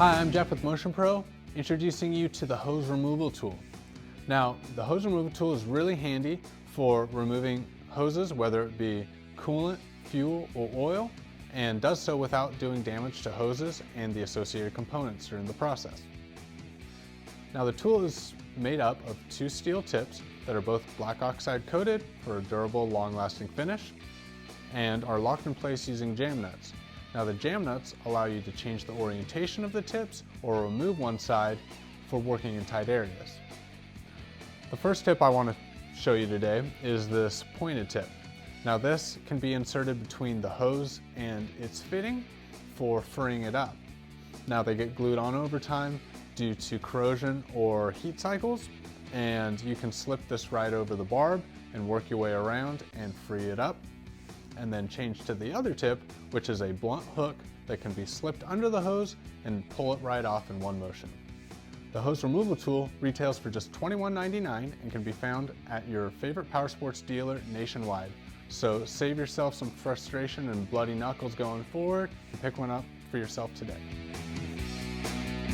Hi, I'm Jeff with Motion Pro, introducing you to the hose removal tool. Now, the hose removal tool is really handy for removing hoses, whether it be coolant, fuel, or oil, and does so without doing damage to hoses and the associated components during the process. Now, the tool is made up of two steel tips that are both black oxide coated for a durable, long-lasting finish, and are locked in place using jam nuts. Now, the jam nuts allow you to change the orientation of the tips or remove one side for working in tight areas. The first tip I want to show you today is this pointed tip. Now, this can be inserted between the hose and its fitting for freeing it up. Now, they get glued on over time due to corrosion or heat cycles, and you can slip this right over the barb and work your way around and free it up, and then change to the other tip, which is a blunt hook that can be slipped under the hose and pull it right off in one motion. The hose removal tool retails for just $21.99 and can be found at your favorite power sports dealer nationwide. So save yourself some frustration and bloody knuckles going forward and pick one up for yourself today.